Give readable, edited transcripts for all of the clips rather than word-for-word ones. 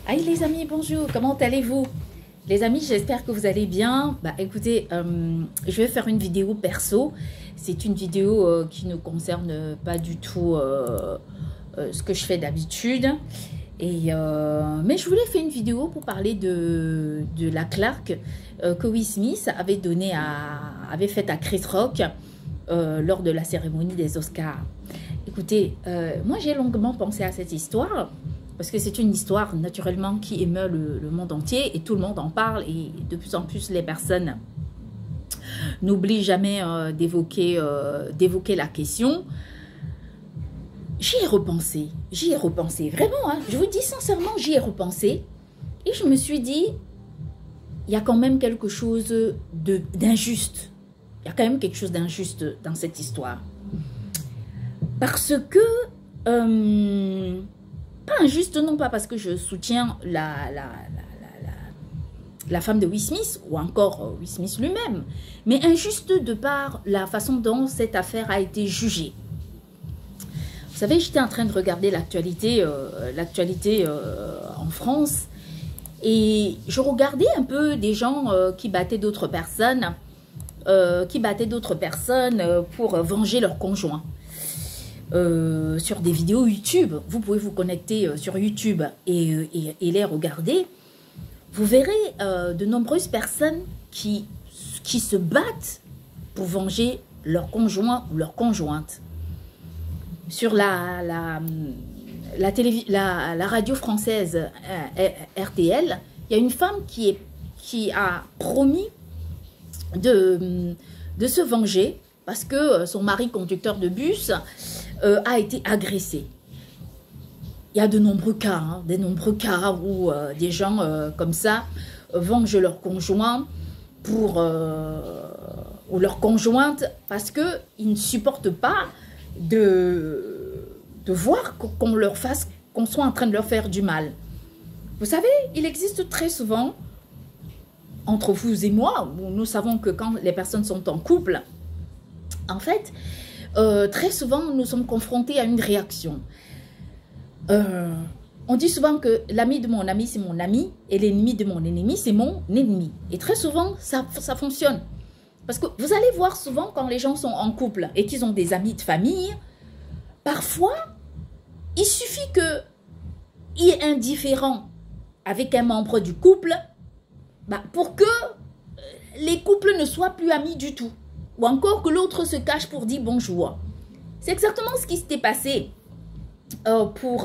Aïe les amis, bonjour, comment allez-vous? Les amis, j'espère que vous allez bien. Bah écoutez, je vais faire une vidéo perso. C'est une vidéo qui ne concerne pas du tout ce que je fais d'habitude. Mais je voulais faire une vidéo pour parler de la claque que Will Smith avait faite à Chris Rock lors de la cérémonie des Oscars. Écoutez, moi j'ai longuement pensé à cette histoire. Parce que c'est une histoire naturellement qui émeut le monde entier et tout le monde en parle et de plus en plus les personnes n'oublient jamais d'évoquer la question. J'y ai repensé, vraiment, hein, je vous dis sincèrement, j'y ai repensé et je me suis dit, il y a quand même quelque chose d'injuste. Il y a quand même quelque chose d'injuste dans cette histoire. Parce que... pas injuste, non pas parce que je soutiens la femme de Will Smith ou encore Will Smith lui-même, mais injuste de par la façon dont cette affaire a été jugée. Vous savez, j'étais en train de regarder l'actualité en France et je regardais un peu des gens qui battaient d'autres personnes, pour venger leurs conjoints. Sur des vidéos YouTube. Vous pouvez vous connecter sur YouTube et les regarder. Vous verrez de nombreuses personnes qui se battent pour venger leur conjoint ou leur conjointe. Sur la radio française RTL, il y a une femme qui a promis de se venger parce que son mari conducteur de bus a été agressé. Il y a de nombreux cas, où des gens comme ça vengent leur conjoint ou leur conjointe parce qu'ils ne supportent pas de voir qu'on soit en train de leur faire du mal. Vous savez, il existe très souvent, entre vous et moi, où nous savons que quand les personnes sont en couple, en fait, très souvent, nous sommes confrontés à une réaction. On dit souvent que l'ami de mon ami, c'est mon ami, et l'ennemi de mon ennemi, c'est mon ennemi. Et très souvent, ça fonctionne. Parce que vous allez voir souvent quand les gens sont en couple et qu'ils ont des amis de famille, parfois, il suffit qu'il y ait un différend avec un membre du couple pour que les couples ne soient plus amis du tout. Ou encore que l'autre se cache pour dire bonjour. C'est exactement ce qui s'était passé sur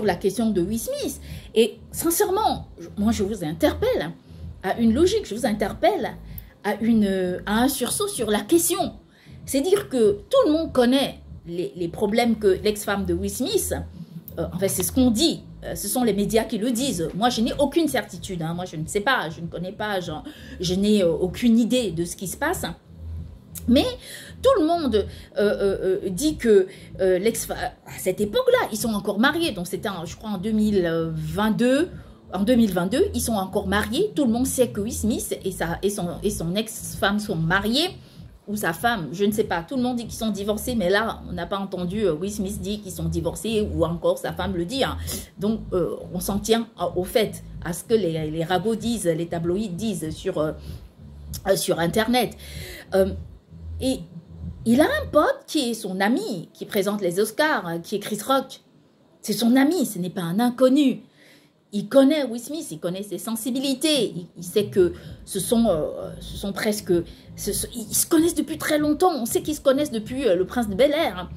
la question de Will Smith. Et sincèrement, moi je vous interpelle à une logique, je vous interpelle à un sursaut sur la question. C'est dire que tout le monde connaît les problèmes que l'ex-femme de Will Smith, en fait c'est ce qu'on dit, ce sont les médias qui le disent. Moi, je n'ai aucune certitude. Hein. Moi, je ne sais pas, je ne connais pas, je n'ai aucune idée de ce qui se passe. Mais tout le monde dit que à cette époque-là, ils sont encore mariés. Donc, c'était, je crois, en 2022. En 2022, ils sont encore mariés. Tout le monde sait que Will Smith et son ex-femme sont mariés. Ou sa femme, je ne sais pas. Tout le monde dit qu'ils sont divorcés, mais là, on n'a pas entendu Will Smith dire qu'ils sont divorcés ou encore sa femme le dit. Hein. Donc, on s'en tient au fait, à ce que les ragots disent, les tabloïds disent sur Internet. Et il a un pote qui est son ami, qui présente les Oscars, qui est Chris Rock. C'est son ami, ce n'est pas un inconnu. Il connaît Will Smith, il connaît ses sensibilités, il sait que ce sont presque... Ils se connaissent depuis très longtemps, on sait qu'ils se connaissent depuis le Prince de Bel-Air.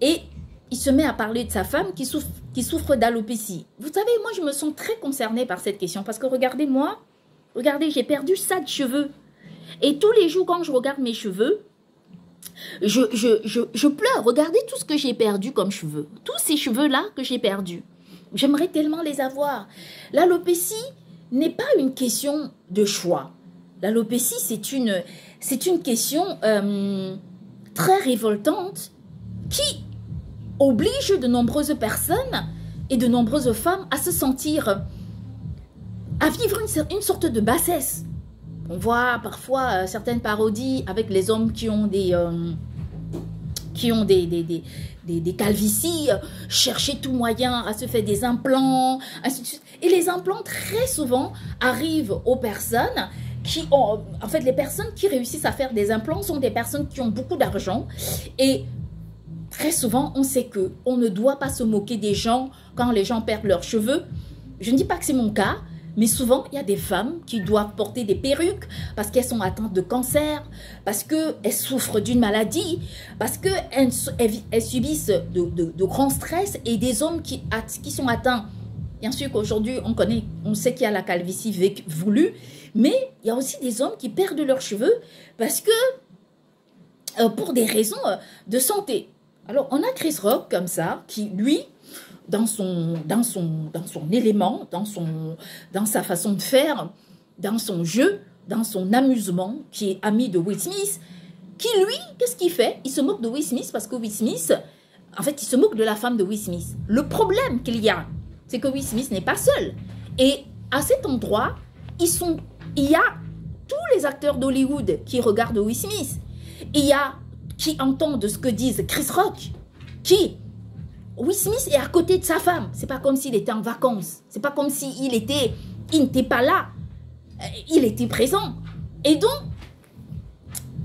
Et il se met à parler de sa femme qui souffre d'alopécie. Vous savez, moi je me sens très concernée par cette question parce que regardez-moi, regardez, j'ai perdu ça de cheveux. Et tous les jours quand je regarde mes cheveux, je pleure. Regardez tout ce que j'ai perdu comme cheveux. Tous ces cheveux-là que j'ai perdus. J'aimerais tellement les avoir. L'alopécie n'est pas une question de choix. L'alopécie, c'est une question très révoltante qui oblige de nombreuses personnes et de nombreuses femmes à se sentir, à vivre une sorte de bassesse. On voit parfois certaines parodies avec les hommes qui ont qui ont des calvities, chercher tout moyen à se faire des implants, ainsi de suite. Et les implants, très souvent, arrivent aux personnes qui ont... En fait, les personnes qui réussissent à faire des implants sont des personnes qui ont beaucoup d'argent. Et très souvent, on sait qu'on ne doit pas se moquer des gens quand les gens perdent leurs cheveux. Je ne dis pas que c'est mon cas, mais souvent, il y a des femmes qui doivent porter des perruques parce qu'elles sont atteintes de cancer, parce qu'elles souffrent d'une maladie, parce qu'elles subissent de grands stress, et des hommes qui sont atteints. Bien sûr qu'aujourd'hui, on sait qu'il y a la calvitie voulue, mais il y a aussi des hommes qui perdent leurs cheveux parce que, pour des raisons de santé. Alors, on a Chris Rock comme ça, qui, lui, dans son élément, dans sa façon de faire, dans son jeu, dans son amusement, qui est ami de Will Smith, qui lui, qu'est-ce qu'il fait? Il se moque de Will Smith parce que Will Smith, en fait, il se moque de la femme de Will Smith. Le problème qu'il y a, c'est que Will Smith n'est pas seul. Et à cet endroit, il y a tous les acteurs d'Hollywood qui regardent Will Smith. Il y a qui entendent ce que disent Chris Rock, Will Smith est à côté de sa femme. C'est pas comme s'il était en vacances. C'est pas comme s'il n'était pas là. Il était présent. Et donc,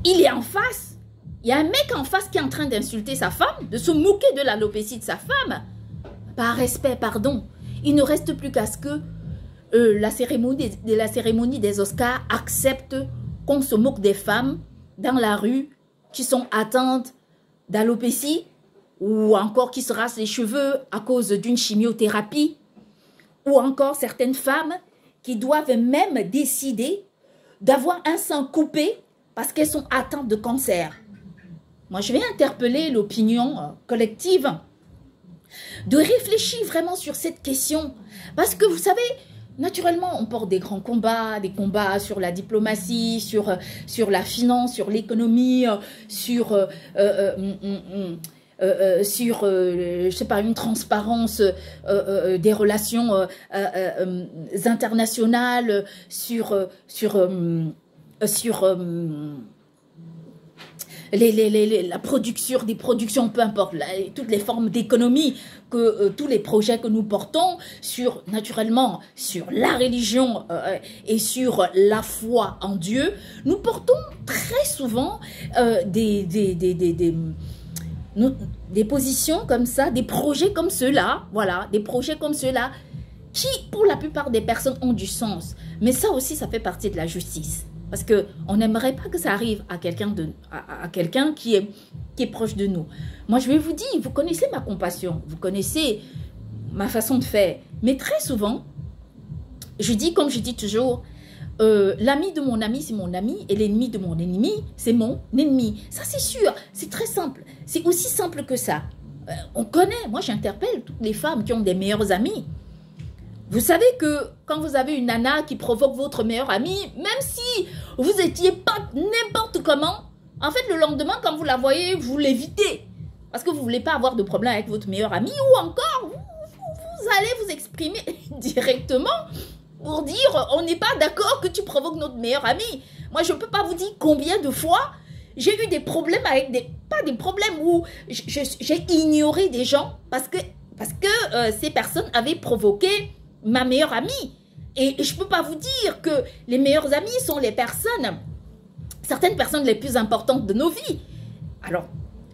il est en face. Il y a un mec en face qui est en train d'insulter sa femme, de se moquer de l'alopécie de sa femme. Par respect, pardon. Il ne reste plus qu'à ce que la cérémonie des Oscars accepte qu'on se moque des femmes dans la rue qui sont atteintes d'alopécie, ou encore qui se rasent les cheveux à cause d'une chimiothérapie, ou encore certaines femmes qui doivent même décider d'avoir un sein coupé parce qu'elles sont atteintes de cancer. Moi, je vais interpeller l'opinion collective de réfléchir vraiment sur cette question. Parce que vous savez, naturellement, on porte des grands combats, des combats sur la diplomatie, sur la finance, sur l'économie, sur je sais pas, une transparence des relations internationales, sur la production des productions, peu importe, toutes les formes d'économie, tous les projets que nous portons, naturellement sur la religion et sur la foi en Dieu. Nous portons très souvent des positions comme ça, des projets comme ceux-là, voilà, des projets comme ceux-là, qui, pour la plupart des personnes, ont du sens. Mais ça aussi, ça fait partie de la justice. Parce qu'on n'aimerait pas que ça arrive à quelqu'un qui est proche de nous. Moi, je vais vous dire, vous connaissez ma compassion, vous connaissez ma façon de faire. Mais très souvent, je dis, comme je dis toujours, l'ami de mon ami, c'est mon ami, et l'ennemi de mon ennemi, c'est mon ennemi. Ça, c'est sûr, c'est très simple. C'est aussi simple que ça. On connaît, moi, j'interpelle toutes les femmes qui ont des meilleurs amis. Vous savez que quand vous avez une nana qui provoque votre meilleur ami, même si vous n'étiez pas n'importe comment, en fait, le lendemain, quand vous la voyez, vous l'évitez. Parce que vous ne voulez pas avoir de problème avec votre meilleur ami, ou encore, vous allez vous exprimer directement pour dire, on n'est pas d'accord que tu provoques notre meilleur ami. Moi, je ne peux pas vous dire combien de fois j'ai eu des problèmes avec pas des problèmes où j'ai ignoré des gens parce que ces personnes avaient provoqué ma meilleure amie. Et je ne peux pas vous dire que les meilleurs amis sont certaines personnes les plus importantes de nos vies. Alors,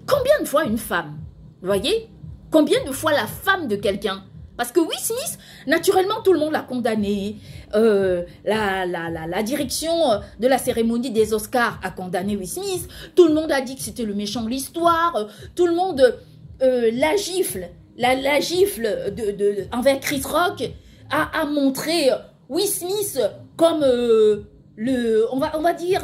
combien de fois une femme, vous voyez, combien de fois la femme de quelqu'un, parce que Will Smith, naturellement, tout le monde l'a condamné. La direction de la cérémonie des Oscars a condamné Will Smith. Tout le monde a dit que c'était le méchant de l'histoire. Tout le monde la gifle envers Chris Rock a montré Will Smith comme on va dire,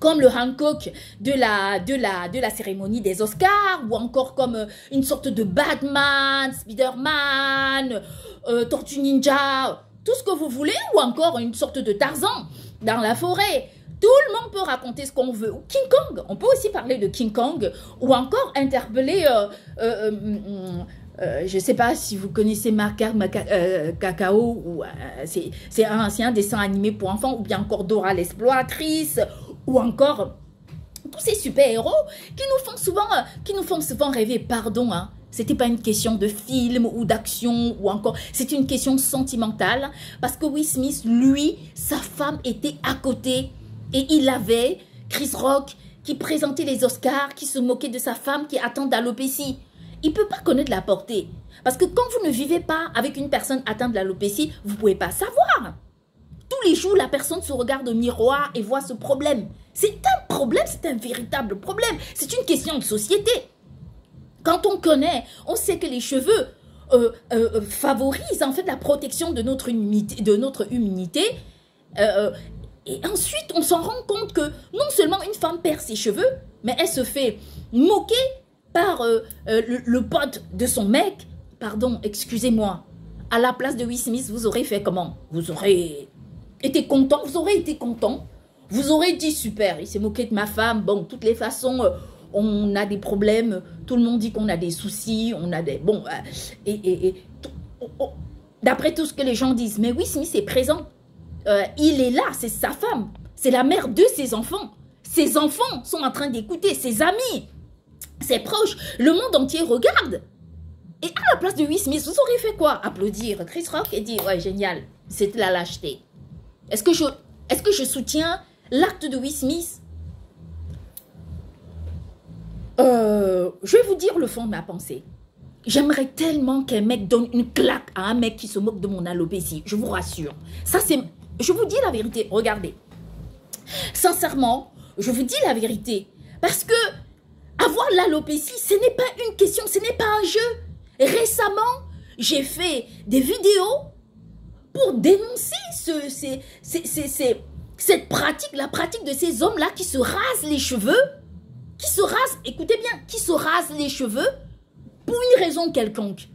comme le Hancock de la cérémonie des Oscars, ou encore comme une sorte de Batman, Spider-Man, Tortue Ninja, tout ce que vous voulez, ou encore une sorte de Tarzan dans la forêt. Tout le monde peut raconter ce qu'on veut. Ou King Kong, on peut aussi parler de King Kong, ou encore interpeller, je ne sais pas si vous connaissez Cacao, ou c'est un dessin animé pour enfants, ou bien encore Dora l'exploratrice, ou encore tous ces super-héros qui nous font souvent rêver, pardon, hein. C'était pas une question de film ou d'action ou encore, c'est une question sentimentale parce que Will Smith, lui, sa femme était à côté et il avait Chris Rock qui présentait les Oscars, qui se moquait de sa femme, qui attend d'alopécie. Il peut pas connaître la portée parce que quand vous ne vivez pas avec une personne atteinte d'alopécie, vous pouvez pas savoir. Tous les jours, la personne se regarde au miroir et voit ce problème. C'est un problème, c'est un véritable problème. C'est une question de société. Quand on connaît, on sait que les cheveux favorisent en fait la protection de notre immunité. Et ensuite, on s'en rend compte que non seulement une femme perd ses cheveux, mais elle se fait moquer par le pote de son mec. Pardon, excusez-moi. À la place de Will Smith, vous aurez fait comment? Vous aurez été content, vous aurez été content. Vous aurez dit super, il s'est moqué de ma femme. Bon, de toutes les façons, on a des problèmes. Tout le monde dit qu'on a des soucis, on a des... Bon, d'après tout ce que les gens disent. Mais Will Smith est présent. Il est là, c'est sa femme. C'est la mère de ses enfants. Ses enfants sont en train d'écouter, ses amis, ses proches. Le monde entier regarde. Et à la place de Will Smith, vous aurez fait quoi? Applaudir Chris Rock et dire, ouais, génial, c'était la lâcheté. Est-ce que je soutiens l'acte de Will Smith? Je vais vous dire le fond de ma pensée. J'aimerais tellement qu'un mec donne une claque à un mec qui se moque de mon alopécie. Je vous rassure. Ça, c'est... Je vous dis la vérité. Regardez. Sincèrement, je vous dis la vérité. Parce que avoir l'alopécie, ce n'est pas une question, ce n'est pas un jeu. Récemment, j'ai fait des vidéos pour dénoncer cette pratique, la pratique de ces hommes-là qui se rasent les cheveux, écoutez bien, qui se rasent les cheveux pour une raison quelconque.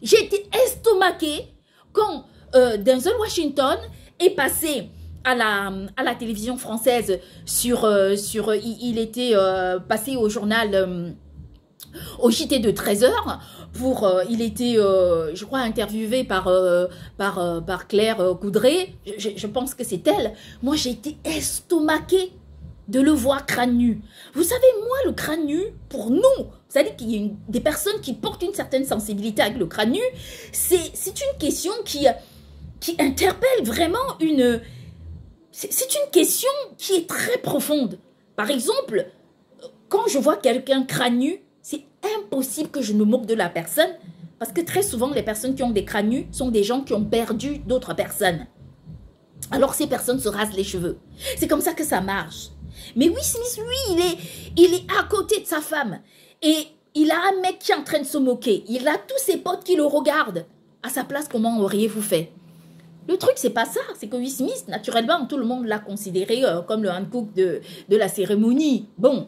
J'ai été estomaquée quand Denzel Washington est passé à la télévision française il était passé au journal, au JT de 13h, il était, je crois, interviewé par Claire Coudray, je pense que c'est elle. Moi, j'ai été estomaquée de le voir crâne nu. Vous savez, moi, le crâne nu, pour nous, vous savez qu'il y a des personnes qui portent une certaine sensibilité avec le crâne nu, c'est une question qui interpelle vraiment une... C'est une question qui est très profonde. Par exemple, quand je vois quelqu'un crâne nu, c'est impossible que je me moque de la personne parce que très souvent, les personnes qui ont des crânes nus sont des gens qui ont perdu d'autres personnes. Alors, ces personnes se rasent les cheveux. C'est comme ça que ça marche. Mais Will Smith, lui, il est à côté de sa femme. Et il a un mec qui est en train de se moquer. Il a tous ses potes qui le regardent. À sa place, comment auriez-vous fait? Le truc, c'est pas ça. C'est que Will Smith, naturellement, tout le monde l'a considéré comme le Hancock de la cérémonie. Bon,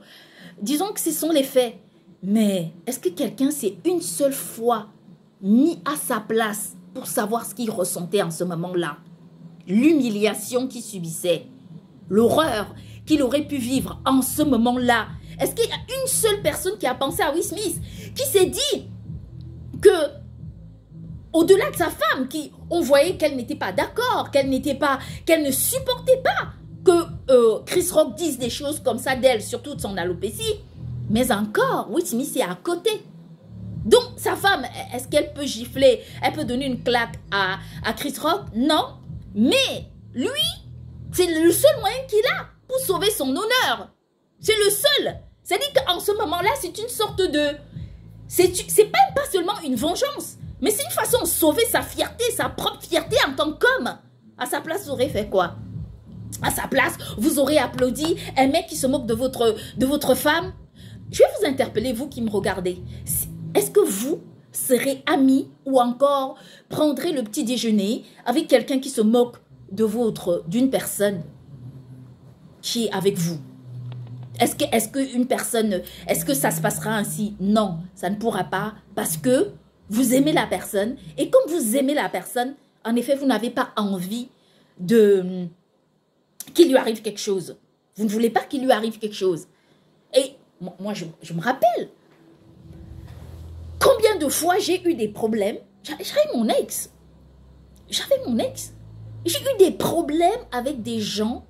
disons que ce sont les faits. Mais est-ce que quelqu'un s'est une seule fois mis à sa place pour savoir ce qu'il ressentait en ce moment-là? L'humiliation qu'il subissait, l'horreur qu'il aurait pu vivre en ce moment-là. Est-ce qu'il y a une seule personne qui a pensé à Will Smith, qui s'est dit que, au-delà de sa femme, on voyait qu'elle n'était pas d'accord, qu'elle ne supportait pas que Chris Rock dise des choses comme ça d'elle, surtout de son alopécie. Mais encore, Will Smith est à côté. Donc, sa femme, est-ce qu'elle peut gifler? Elle peut donner une claque à Chris Rock? Non. Mais lui, c'est le seul moyen qu'il a pour sauver son honneur. C'est le seul. C'est-à-dire qu'en ce moment-là, c'est une sorte de... C'est même pas seulement une vengeance, mais c'est une façon de sauver sa fierté, sa propre fierté en tant qu'homme. À sa place, vous aurez fait quoi? À sa place, vous aurez applaudi un mec qui se moque de votre femme? Je vais vous interpeller, vous qui me regardez. Est-ce que vous serez amis ou encore prendrez le petit déjeuner avec quelqu'un qui se moque d'une personne qui est avec vous? Est-ce que ça se passera ainsi? Non, ça ne pourra pas parce que vous aimez la personne et comme vous aimez la personne, en effet, vous n'avez pas envie qu'il lui arrive quelque chose. Vous ne voulez pas qu'il lui arrive quelque chose. Et moi, je me rappelle combien de fois j'ai eu des problèmes. J'avais mon ex. J'ai eu des problèmes avec des gens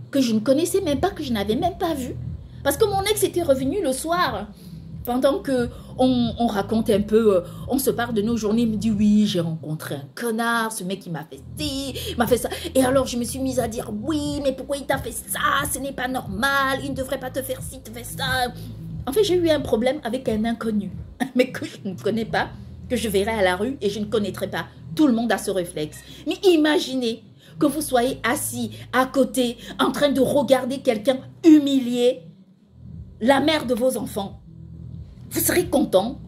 que je ne connaissais même pas, que je n'avais même pas vus. Parce que mon ex était revenu le soir, pendant que on raconte un peu, on se parle de nos journées, il me dit oui, j'ai rencontré un connard, ce mec il m'a fait ci, il m'a fait ça. Et alors je me suis mise à dire oui, mais pourquoi il t'a fait ça, ce n'est pas normal, il ne devrait pas te faire ci, te faire ça. En fait, j'ai eu un problème avec un inconnu, mais que je ne connais pas, que je verrai à la rue et je ne connaîtrai pas. Tout le monde a ce réflexe. Mais imaginez que vous soyez assis à côté, en train de regarder quelqu'un humilier la mère de vos enfants. Vous serez content.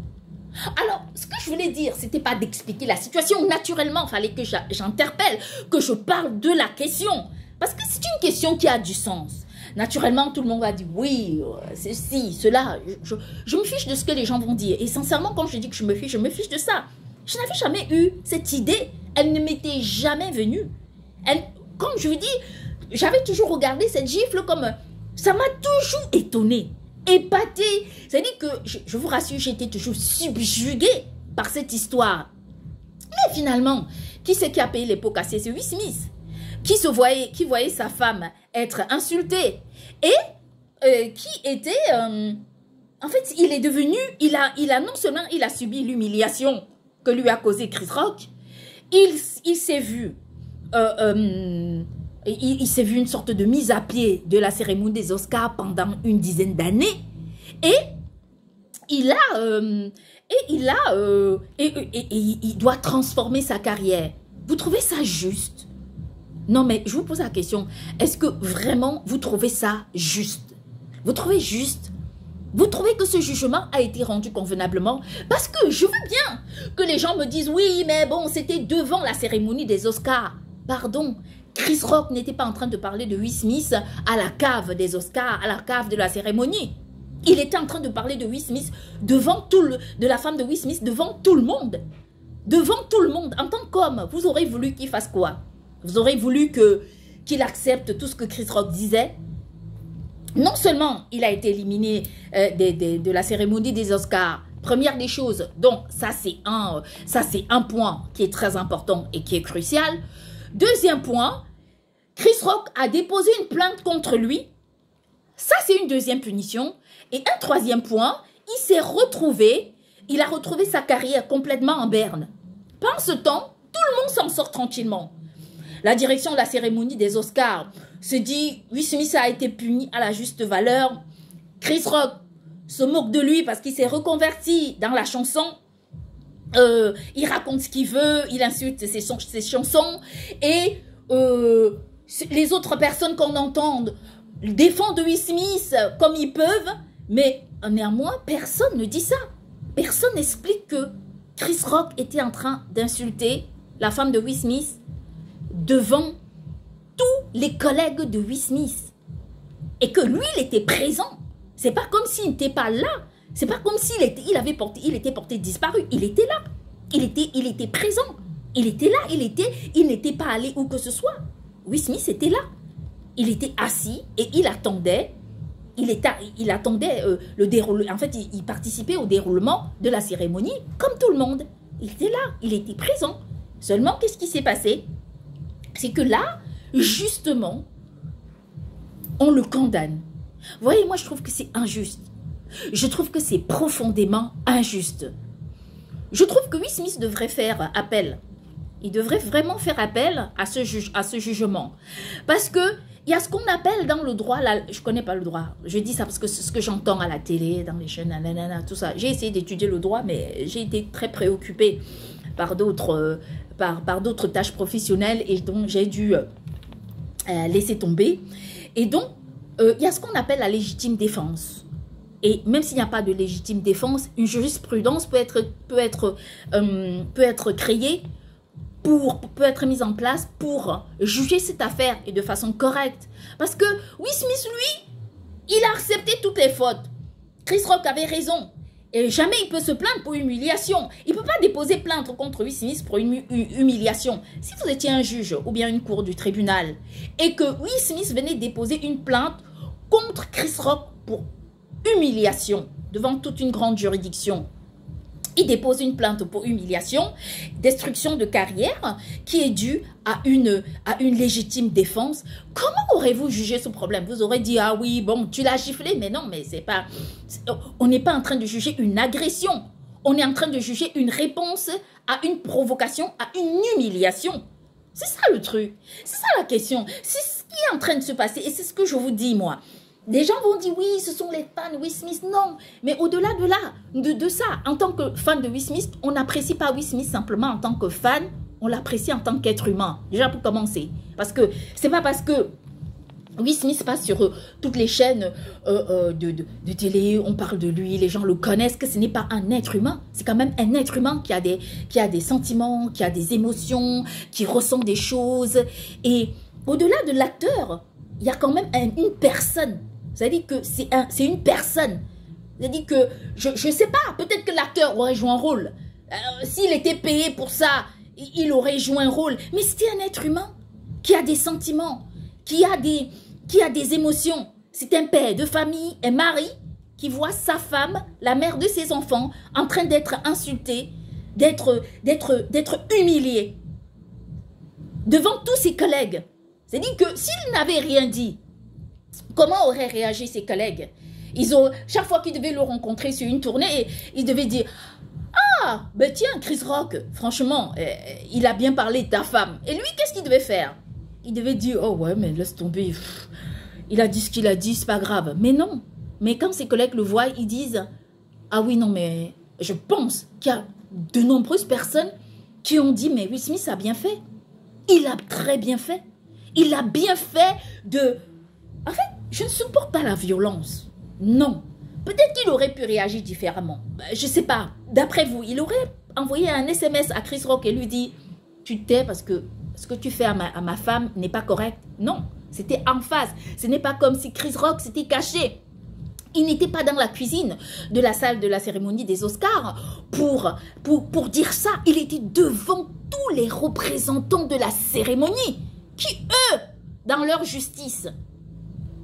Alors, ce que je voulais dire, c'était pas d'expliquer la situation. Naturellement, il fallait que j'interpelle, que je parle de la question. Parce que c'est une question qui a du sens. Naturellement, tout le monde va dire oui, ceci, cela. Je me fiche de ce que les gens vont dire. Et sincèrement, quand je dis que je me fiche de ça. Je n'avais jamais eu cette idée. Elle ne m'était jamais venue. Comme je vous dis, j'avais toujours regardé cette gifle comme... Ça m'a toujours étonnée, épatée. C'est-à-dire que, je vous rassure, j'étais toujours subjuguée par cette histoire. Mais finalement, qui c'est qui a payé les pots cassés? C'est Will Smith. Qui voyait sa femme être insultée. Et qui était... en fait, il est devenu... Il a non seulement il a subi l'humiliation que lui a causé Chris Rock, il s'est vu... il s'est vu une sorte de mise à pied de la cérémonie des Oscars pendant une dizaine d'années. Et il doit transformer sa carrière. Vous trouvez ça juste? Non, mais je vous pose la question. Est-ce que vraiment vous trouvez ça juste? Vous trouvez juste? Vous trouvez que ce jugement a été rendu convenablement? Parce que je veux bien que les gens me disent oui, mais bon, c'était devant la cérémonie des Oscars. Pardon, Chris Rock n'était pas en train de parler de Will Smith à la cave des Oscars, à la cave de la cérémonie. Il était en train de parler de Will Smith devant de la femme de Will Smith, devant tout le monde. Devant tout le monde. En tant qu'homme, vous aurez voulu qu'il fasse quoi? Vous aurez voulu qu'il accepte tout ce que Chris Rock disait? Non seulement il a été éliminé de la cérémonie des Oscars, première des choses, donc ça c'est un point qui est très important et qui est crucial. Deuxième point, Chris Rock a déposé une plainte contre lui. Ça, c'est une deuxième punition. Et un troisième point, il a retrouvé sa carrière complètement en berne. Pendant ce temps, tout le monde s'en sort tranquillement. La direction de la cérémonie des Oscars se dit, Will Smith a été puni à la juste valeur. Chris Rock se moque de lui parce qu'il s'est reconverti dans la chanson. Il raconte ce qu'il veut, il insulte ses chansons et les autres personnes qu'on entend défendent Will Smith comme ils peuvent, mais néanmoins personne ne dit ça. Personne n'explique que Chris Rock était en train d'insulter la femme de Will Smith devant tous les collègues de Will Smith et que lui il était présent. C'est pas comme s'il n'était pas là. C'est pas comme s'il était, il était porté disparu. Il était là. Il était présent. Il était là. Il n'était pas allé où que ce soit. Will Smith était là. Il était assis et il attendait. Il attendait le déroulement. En fait, il participait au déroulement de la cérémonie comme tout le monde. Il était là. Il était présent. Seulement, qu'est-ce qui s'est passé? C'est que là, justement, on le condamne. Vous voyez, moi, je trouve que c'est injuste. Je trouve que c'est profondément injuste. Je trouve que Will Smith devrait faire appel. Il devrait vraiment faire appel à ce jugement. Parce que il y a ce qu'on appelle dans le droit, là, je ne connais pas le droit. Je dis ça parce que c'est ce que j'entends à la télé, dans les chaînes, nanana, tout ça. J'ai essayé d'étudier le droit, mais j'ai été très préoccupée par d'autres tâches professionnelles et donc j'ai dû laisser tomber. Et donc, il y a ce qu'on appelle la légitime défense. Et même s'il n'y a pas de légitime défense, une jurisprudence peut être créée, peut être mise en place pour juger cette affaire et de façon correcte. Parce que Will Smith, lui, il a accepté toutes les fautes. Chris Rock avait raison. Et jamais il peut se plaindre pour humiliation. Il ne peut pas déposer plainte contre Will Smith pour une humiliation. Si vous étiez un juge ou bien une cour du tribunal et que Will Smith venait déposer une plainte contre Chris Rock pour humiliation devant toute une grande juridiction, Il dépose une plainte pour humiliation, destruction de carrière qui est due à une légitime défense. Comment aurez-vous jugé ce problème? Vous aurez dit, ah oui, bon, tu l'as giflé, mais non, mais c'est pas... On n'est pas en train de juger une agression. On est en train de juger une réponse à une provocation, à une humiliation. C'est ça le truc. C'est ça la question. C'est ce qui est en train de se passer et c'est ce que je vous dis, moi. Des gens vont dire, oui, ce sont les fans de Will Smith. Non, mais au-delà de ça, en tant que fan de Will Smith, on n'apprécie pas Will Smith simplement en tant que fan, on l'apprécie en tant qu'être humain. Déjà pour commencer. Parce que c'est pas parce que Will Smith passe sur toutes les chaînes de télé, on parle de lui, les gens le connaissent, que ce n'est pas un être humain. C'est quand même un être humain qui a des sentiments, qui a des émotions, qui ressent des choses. Et au-delà de l'acteur, il y a quand même une personne. C'est-à-dire que c'est une personne. C'est-à-dire que, je ne sais pas, peut-être que l'acteur aurait joué un rôle. S'il était payé pour ça, il aurait joué un rôle. Mais c'était un être humain qui a des sentiments, qui a des émotions. C'est un père de famille, un mari qui voit sa femme, la mère de ses enfants, en train d'être insultée, d'être humiliée devant tous ses collègues. C'est-à-dire que s'il n'avait rien dit, comment auraient réagi ses collègues? Chaque fois qu'ils devaient le rencontrer sur une tournée, ils devaient dire « Ah, ben tiens, Chris Rock, franchement, il a bien parlé de ta femme. » Et lui, qu'est-ce qu'il devait faire? Il devait dire « Oh ouais, mais laisse tomber. Il a dit ce qu'il a dit, c'est pas grave. » Mais non. Mais quand ses collègues le voient, ils disent « Ah oui, non, mais je pense qu'il y a de nombreuses personnes qui ont dit « Mais Will Smith a bien fait. Il a très bien fait. Il a bien fait de... » En fait, je ne supporte pas la violence. Non. Peut-être qu'il aurait pu réagir différemment. Je ne sais pas. D'après vous, il aurait envoyé un SMS à Chris Rock et lui dit « Tu tais parce que ce que tu fais à ma femme n'est pas correct. » Non, c'était en face. Ce n'est pas comme si Chris Rock s'était caché. Il n'était pas dans la cuisine de la salle de la cérémonie des Oscars pour dire ça. Il était devant tous les représentants de la cérémonie qui, eux, dans leur justice,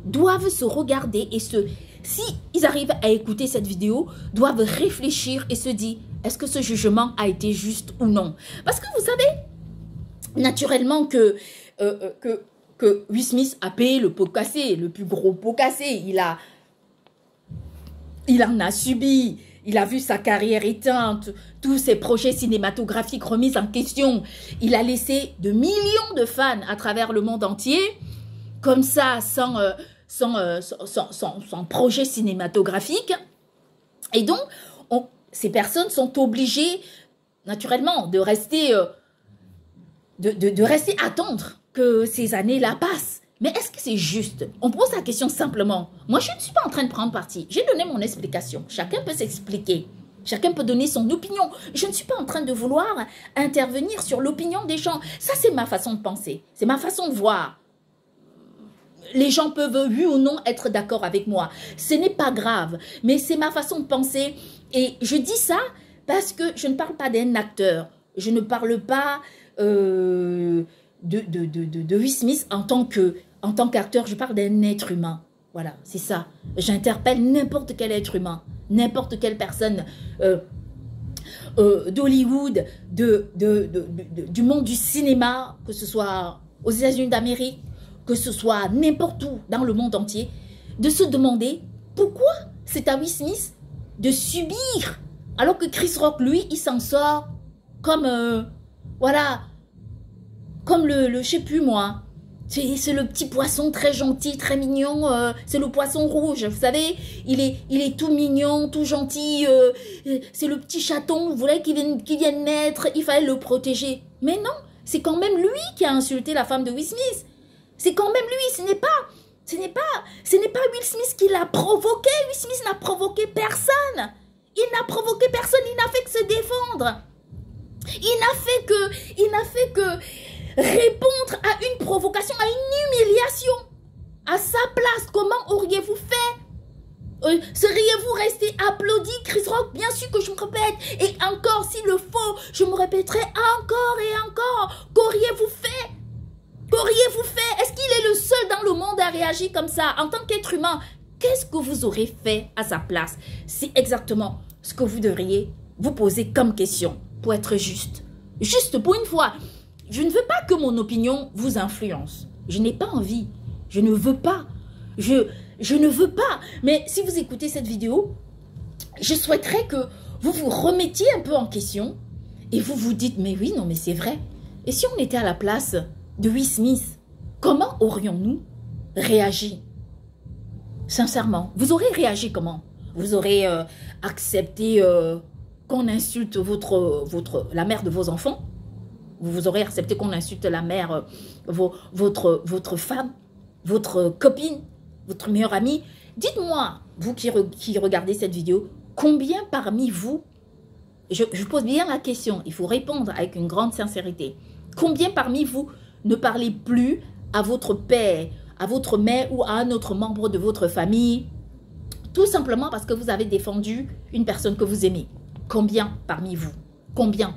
doivent se regarder et si ils arrivent à écouter cette vidéo, doivent réfléchir et se dire, est-ce que ce jugement a été juste ou non? Parce que vous savez, naturellement que Will Smith a payé le pot cassé, le plus gros pot cassé. Il en a subi, il a vu sa carrière éteinte, tous ses projets cinématographiques remis en question. Il a laissé de millions de fans à travers le monde entier, comme ça, sans projet cinématographique. Et donc, ces personnes sont obligées, naturellement, de rester attendre que ces années-là passent. Mais est-ce que c'est juste? On pose la question simplement. Moi, je ne suis pas en train de prendre parti. J'ai donné mon explication. Chacun peut s'expliquer. Chacun peut donner son opinion. Je ne suis pas en train de vouloir intervenir sur l'opinion des gens. Ça, c'est ma façon de penser. C'est ma façon de voir. Les gens peuvent, oui ou non, être d'accord avec moi. Ce n'est pas grave. Mais c'est ma façon de penser. Et je dis ça parce que je ne parle pas d'un acteur. Je ne parle pas de Will Smith en tant qu'acteur. Je parle d'un être humain. Voilà, c'est ça. J'interpelle n'importe quel être humain, n'importe quelle personne d'Hollywood, du monde du cinéma, que ce soit aux États-Unis d'Amérique, que ce soit n'importe où dans le monde entier, de se demander pourquoi c'est à Will Smith de subir, alors que Chris Rock, lui, il s'en sort comme, voilà, comme je sais plus moi, c'est le petit poisson très gentil, très mignon, c'est le poisson rouge, vous savez, il est tout mignon, tout gentil, c'est le petit chaton, vous voulez qu'il vienne naître, il fallait le protéger. Mais non, c'est quand même lui qui a insulté la femme de Will Smith. C'est quand même lui, ce n'est pas Will Smith qui l'a provoqué. Will Smith n'a provoqué personne. Il n'a provoqué personne, il n'a fait que se défendre. Il n'a fait que répondre à une provocation, à une humiliation. À sa place, comment auriez-vous fait? Seriez-vous resté applaudi, Chris Rock? Bien sûr que je me répète. Et encore, s'il le faut, je me répéterai encore et encore. Qu'auriez-vous fait? Qu'auriez-vous fait? Est-ce qu'il est le seul dans le monde à réagir comme ça? En tant qu'être humain, qu'est-ce que vous aurez fait à sa place? C'est exactement ce que vous devriez vous poser comme question pour être juste. Juste pour une fois. Je ne veux pas que mon opinion vous influence. Je n'ai pas envie. Je ne veux pas. Je ne veux pas. Mais si vous écoutez cette vidéo, je souhaiterais que vous vous remettiez un peu en question et vous vous dites, mais oui, non, mais c'est vrai. Et si on était à la place de Will Smith, comment aurions-nous réagi? Sincèrement, vous aurez réagi comment? Vous aurez accepté qu'on insulte la mère de vos enfants? Vous aurez accepté qu'on insulte la mère, votre femme, votre copine, votre meilleure amie? Dites-moi, vous qui regardez cette vidéo, combien parmi vous, je pose bien la question, il faut répondre avec une grande sincérité. Combien parmi vous ne parlez plus à votre père, à votre mère ou à un autre membre de votre famille, tout simplement parce que vous avez défendu une personne que vous aimez? Combien parmi vous? Combien?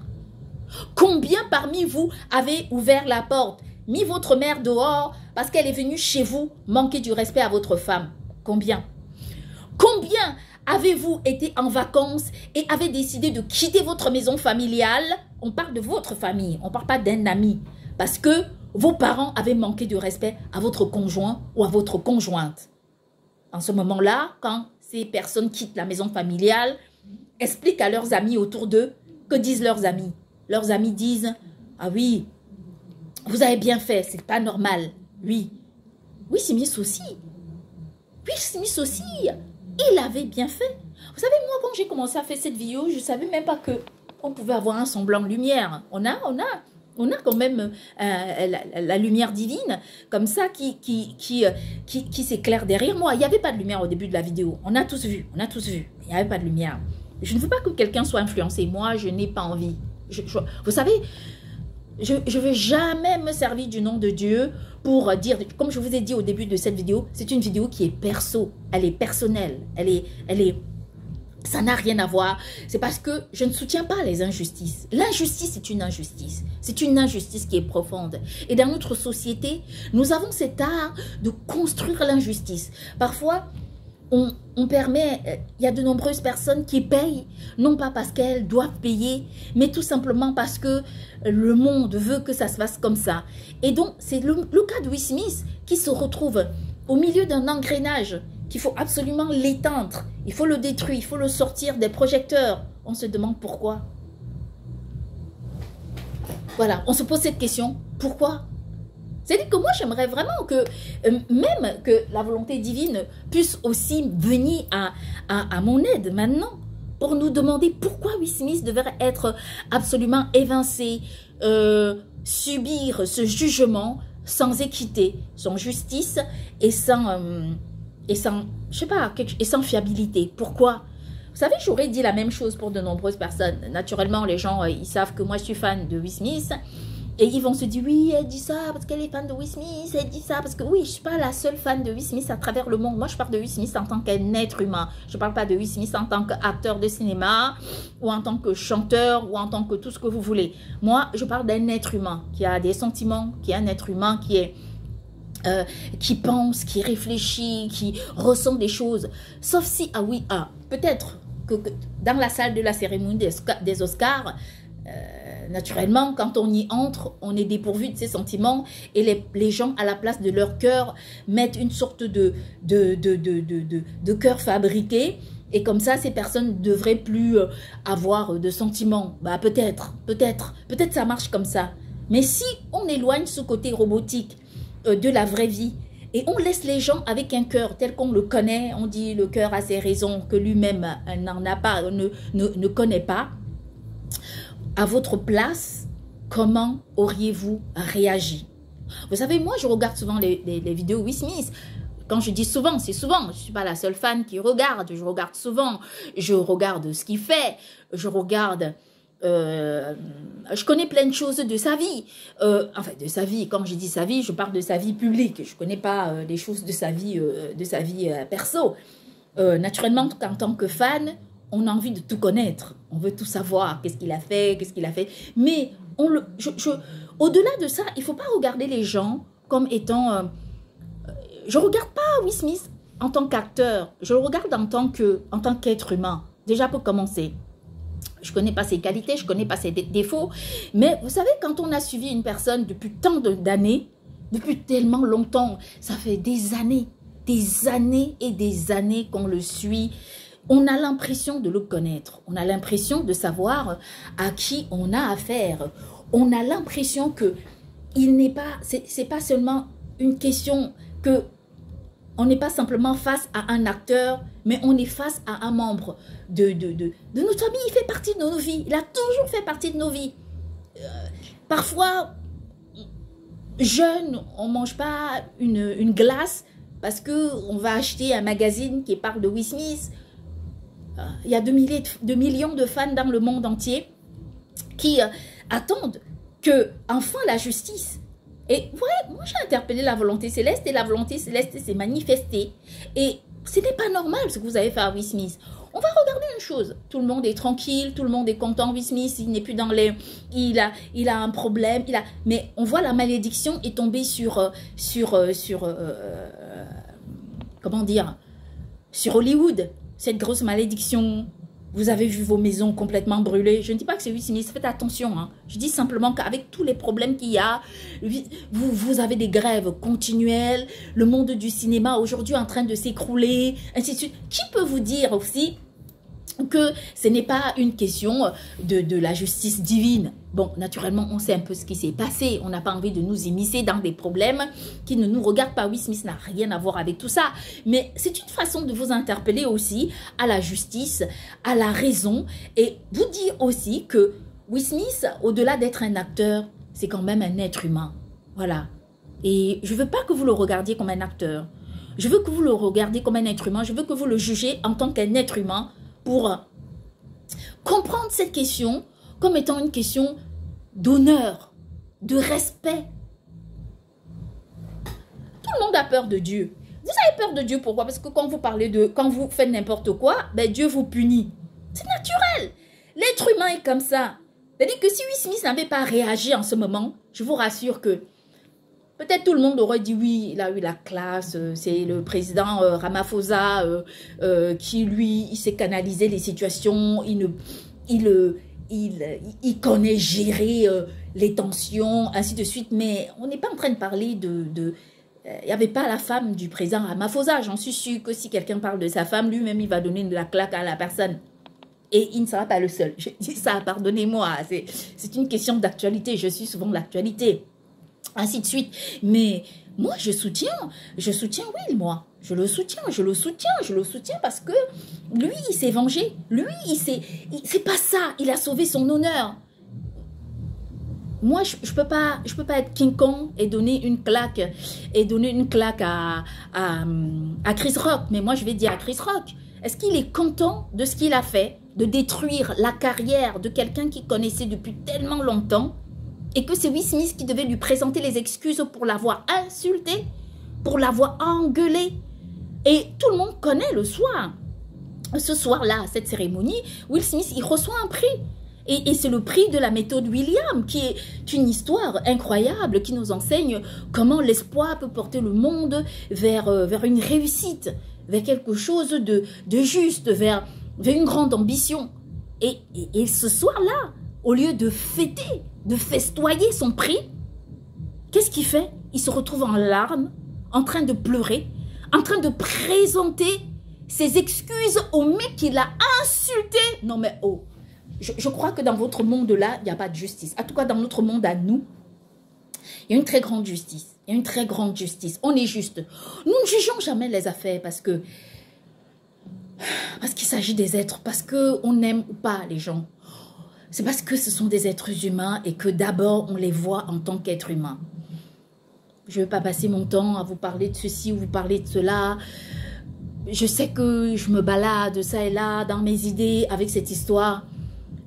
Combien parmi vous avez ouvert la porte, mis votre mère dehors parce qu'elle est venue chez vous manquer du respect à votre femme? Combien? Combien avez-vous été en vacances et avez décidé de quitter votre maison familiale? On parle de votre famille, on ne parle pas d'un ami. Parce que vos parents avaient manqué de respect à votre conjoint ou à votre conjointe. En ce moment-là, quand ces personnes quittent la maison familiale, expliquent à leurs amis autour d'eux, que disent leurs amis? Leurs amis disent, ah oui, vous avez bien fait, c'est pas normal. Oui, Will Smith aussi. Will Smith aussi, il avait bien fait. Vous savez, moi, quand j'ai commencé à faire cette vidéo, je ne savais même pas qu'on pouvait avoir un semblant de lumière. On a quand même la lumière divine, comme ça, qui s'éclaire derrière moi. Il n'y avait pas de lumière au début de la vidéo. On a tous vu, Il n'y avait pas de lumière. Je ne veux pas que quelqu'un soit influencé. Moi, je n'ai pas envie. Vous savez, je ne veux jamais me servir du nom de Dieu pour dire, comme je vous ai dit au début de cette vidéo, c'est une vidéo qui est perso, elle est personnelle, ça n'a rien à voir. C'est parce que je ne soutiens pas les injustices. L'injustice est une injustice. C'est une injustice qui est profonde. Et dans notre société, nous avons cet art de construire l'injustice. Parfois, on permet, il y a de nombreuses personnes qui payent, non pas parce qu'elles doivent payer, mais tout simplement parce que le monde veut que ça se fasse comme ça. Et donc, c'est le cas de Will Smith qui se retrouve au milieu d'un engrenage qu'il faut absolument l'éteindre. Il faut le détruire, il faut le sortir des projecteurs. On se demande pourquoi. Voilà, on se pose cette question, pourquoi? C'est-à-dire que moi, j'aimerais vraiment que, même que la volonté divine puisse aussi venir à mon aide maintenant, pour nous demander pourquoi Will Smith devrait être absolument évincé, subir ce jugement sans équité, sans justice et sans je sais pas, et sans fiabilité. Pourquoi? Vous savez, j'aurais dit la même chose pour de nombreuses personnes. Naturellement, les gens, ils savent que moi, je suis fan de Will Smith. Et ils vont se dire, oui, elle dit ça parce qu'elle est fan de Will Smith, elle dit ça parce que oui, je ne suis pas la seule fan de Will Smith à travers le monde. Moi, je parle de Will Smith en tant qu'être humain. Je ne parle pas de Will Smith en tant qu'acteur de cinéma ou en tant que chanteur ou en tant que tout ce que vous voulez. Moi, je parle d'un être humain qui a des sentiments, qui est un être humain qui pense, qui réfléchit, qui ressent des choses. Sauf si, peut-être que dans la salle de la cérémonie des Oscars, naturellement, quand on y entre, on est dépourvu de ses sentiments et les gens, à la place de leur cœur, mettent une sorte de cœur fabriqué. Et comme ça, ces personnes ne devraient plus avoir de sentiments. Bah, peut-être ça marche comme ça. Mais si on éloigne ce côté robotique de la vraie vie et on laisse les gens avec un cœur tel qu'on le connaît, on dit le cœur a ses raisons que lui-même n'en a pas, ne connaît pas, à votre place, comment auriez-vous réagi? Vous savez, moi, je regarde souvent les vidéos Will Smith. Quand je dis souvent, c'est souvent. Je ne suis pas la seule fan qui regarde. Je regarde souvent. Je regarde ce qu'il fait. Je regarde... je connais plein de choses de sa vie. Enfin, de sa vie. Quand je dis sa vie, je parle de sa vie publique. Je ne connais pas les choses de sa vie, perso. Naturellement, en tant que fan... on a envie de tout connaître, on veut tout savoir, qu'est-ce qu'il a fait, Mais au-delà de ça, il ne faut pas regarder les gens comme étant... je ne regarde pas Will Smith en tant qu'acteur, je le regarde en tant qu'être humain. Déjà pour commencer, Je ne connais pas ses qualités, je ne connais pas ses défauts. Mais vous savez, quand on a suivi une personne depuis tant d'années, depuis tellement longtemps, ça fait des années et des années qu'on le suit, on a l'impression de le connaître. On a l'impression de savoir à qui on a affaire. On a l'impression que c'est pas seulement une question que on n'est pas simplement face à un acteur, mais on est face à un membre de notre famille. Il fait partie de nos vies. Il a toujours fait partie de nos vies. Parfois, jeune, on ne mange pas une glace parce qu'on va acheter un magazine qui parle de Will Smith. Il y a 2 millions de fans dans le monde entier qui attendent que enfin la justice. Et ouais, moi j'ai interpellé la volonté céleste et la volonté céleste s'est manifestée. Et ce n'est pas normal ce que vous avez fait à Will Smith. On va regarder une chose. Tout le monde est tranquille, tout le monde est content. Will Smith, il n'est plus dans les... Il a un problème. Mais on voit la malédiction est tombée comment dire, sur Hollywood. Cette grosse malédiction. Vous avez vu vos maisons complètement brûlées. Je ne dis pas que c'est Will Smith, faites attention. Hein. Je dis simplement qu'avec tous les problèmes qu'il y a, vous avez des grèves continuelles, le monde du cinéma aujourd'hui en train de s'écrouler, ainsi de suite. Qui peut vous dire aussi que ce n'est pas une question de la justice divine? Bon, naturellement, on sait un peu ce qui s'est passé. On n'a pas envie de nous immiscer dans des problèmes qui ne nous regardent pas. Will Smith n'a rien à voir avec tout ça. Mais c'est une façon de vous interpeller aussi à la justice, à la raison. Et vous dire aussi que Will Smith, au-delà d'être un acteur, c'est quand même un être humain. Voilà. Et je ne veux pas que vous le regardiez comme un acteur. Je veux que vous le regardiez comme un être humain. Je veux que vous le jugez en tant qu'un être humain pour comprendre cette question comme étant une question d'honneur, de respect. Tout le monde a peur de Dieu. Vous avez peur de Dieu, pourquoi? Parce que quand vous faites n'importe quoi, ben Dieu vous punit. C'est naturel. L'être humain est comme ça. C'est-à-dire que si Will Smith n'avait pas réagi en ce moment, je vous rassure que peut-être tout le monde aurait dit oui, il a eu la classe, c'est le président Ramaphosa qui lui, il sait canaliser les situations, il connaît gérer les tensions, ainsi de suite. Mais on n'est pas en train de parler il n'y avait pas la femme du président Ramaphosa. J'en suis sûre que si quelqu'un parle de sa femme, lui-même, il va donner de la claque à la personne. Et il ne sera pas le seul. Je dis ça, pardonnez-moi. C'est une question d'actualité. Je suis souvent l'actualité. Ainsi de suite. Mais moi, je soutiens Will, moi. Je le soutiens parce que lui, il s'est vengé. Lui, c'est pas ça. Il a sauvé son honneur. Moi, je peux pas être King Kong et donner une claque à Chris Rock. Mais moi, je vais dire à Chris Rock, est-ce qu'il est content de ce qu'il a fait, de détruire la carrière de quelqu'un qu'il connaissait depuis tellement longtemps, et que c'est Will Smith qui devait lui présenter les excuses pour l'avoir insulté, pour l'avoir engueulé. Et tout le monde connaît le soir. Ce soir-là, cette cérémonie, Will Smith, il reçoit un prix. Et c'est le prix de la méthode William, qui est une histoire incroyable, qui nous enseigne comment l'espoir peut porter le monde vers une réussite, vers quelque chose de juste, vers une grande ambition. Et ce soir-là, au lieu de fêter, de festoyer son prix, qu'est-ce qu'il fait? Il se retrouve en larmes, en train de pleurer, en train de présenter ses excuses au mec qui l'a insulté. Non mais oh, je crois que dans votre monde-là, il n'y a pas de justice. En tout cas, dans notre monde à nous, il y a une très grande justice. Il y a une très grande justice. On est juste. Nous ne jugeons jamais les affaires parce qu'il s'agit des êtres, parce qu'on n'aime pas les gens. C'est parce que ce sont des êtres humains et que d'abord, on les voit en tant qu'êtres humains. Je ne vais pas passer mon temps à vous parler de ceci ou vous parler de cela. Je sais que je me balade ça et là dans mes idées avec cette histoire.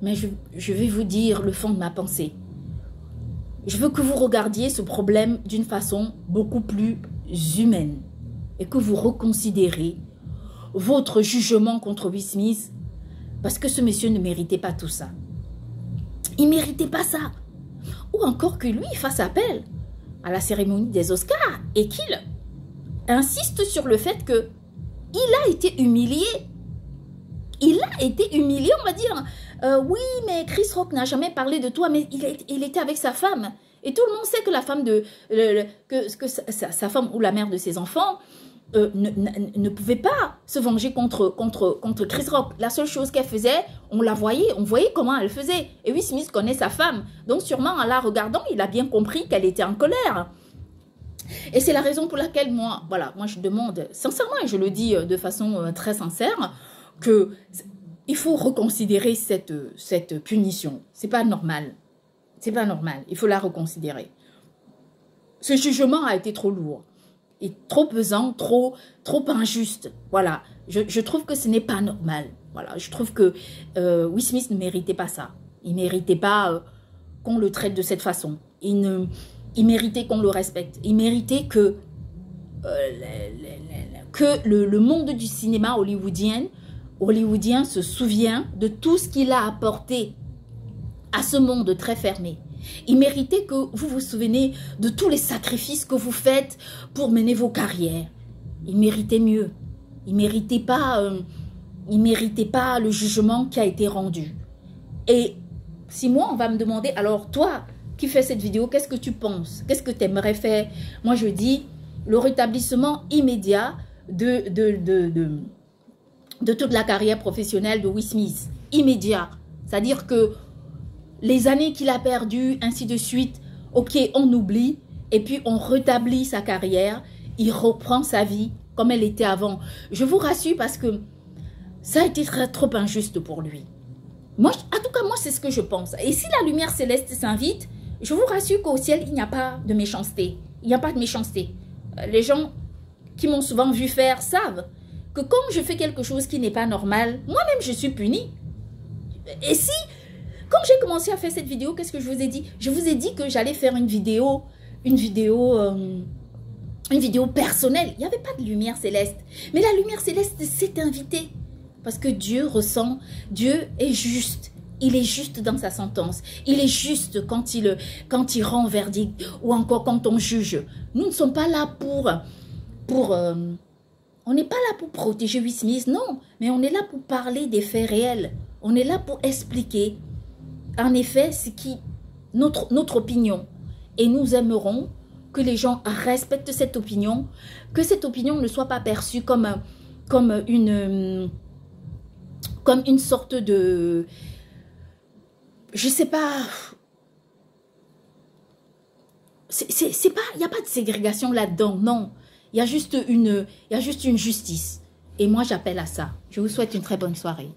Mais je vais vous dire le fond de ma pensée. Je veux que vous regardiez ce problème d'une façon beaucoup plus humaine. Et que vous reconsidérez votre jugement contre Will Smith. Parce que ce monsieur ne méritait pas tout ça. Il ne méritait pas ça. Ou encore que lui fasse appel à la cérémonie des Oscars et qu'il insiste sur le fait que il a été humilié. Il a été humilié, on va dire, oui, mais Chris Rock n'a jamais parlé de toi, mais il était avec sa femme. Et tout le monde sait que la femme sa femme ou la mère de ses enfants ne pouvait pas se venger contre Chris Rock. La seule chose qu'elle faisait, on voyait comment elle faisait. Et Will Smith connaît sa femme. Donc sûrement en la regardant, il a bien compris qu'elle était en colère. Et c'est la raison pour laquelle moi je demande sincèrement, et je le dis de façon très sincère, que il faut reconsidérer cette punition. C'est pas normal. C'est pas normal. Il faut la reconsidérer. Ce jugement a été trop lourd. Et trop pesant, trop injuste. Voilà. Je trouve que ce n'est pas normal. Voilà. Je trouve que Will Smith ne méritait pas ça. Il ne méritait pas qu'on le traite de cette façon. Il méritait qu'on le respecte. Il méritait que le monde du cinéma hollywoodien se souvienne de tout ce qu'il a apporté à ce monde très fermé. Il méritait que vous vous souveniez de tous les sacrifices que vous faites pour mener vos carrières. Il méritait mieux. Il méritait pas le jugement qui a été rendu. Et si moi, on va me demander, alors toi qui fais cette vidéo, qu'est-ce que tu penses? Qu'est-ce que tu aimerais faire? Moi, je dis le rétablissement immédiat de toute la carrière professionnelle de Will Smith. Immédiat. C'est-à-dire que les années qu'il a perdues, ainsi de suite, ok, on oublie, et puis on rétablit sa carrière, il reprend sa vie comme elle était avant. Je vous rassure parce que ça a été trop injuste pour lui. Moi, en tout cas, moi, c'est ce que je pense. Et si la lumière céleste s'invite, je vous rassure qu'au ciel, il n'y a pas de méchanceté. Il n'y a pas de méchanceté. Les gens qui m'ont souvent vu faire savent que comme je fais quelque chose qui n'est pas normal, moi-même, je suis punie. Et si... Quand j'ai commencé à faire cette vidéo, qu'est-ce que je vous ai dit? Je vous ai dit que j'allais faire une vidéo personnelle. Il n'y avait pas de lumière céleste. Mais la lumière céleste s'est invitée. Parce que Dieu est juste. Il est juste dans sa sentence. Il est juste quand il rend verdict ou encore quand on juge. Nous ne sommes pas là on n'est pas là pour protéger Will Smith, non. Mais on est là pour parler des faits réels. On est là pour expliquer en effet, c'est notre opinion. Et nous aimerons que les gens respectent cette opinion, que cette opinion ne soit pas perçue comme une sorte de... Je sais pas... Il n'y a pas de ségrégation là-dedans, non. Il y a juste une justice. Et moi, j'appelle à ça. Je vous souhaite une très bonne soirée.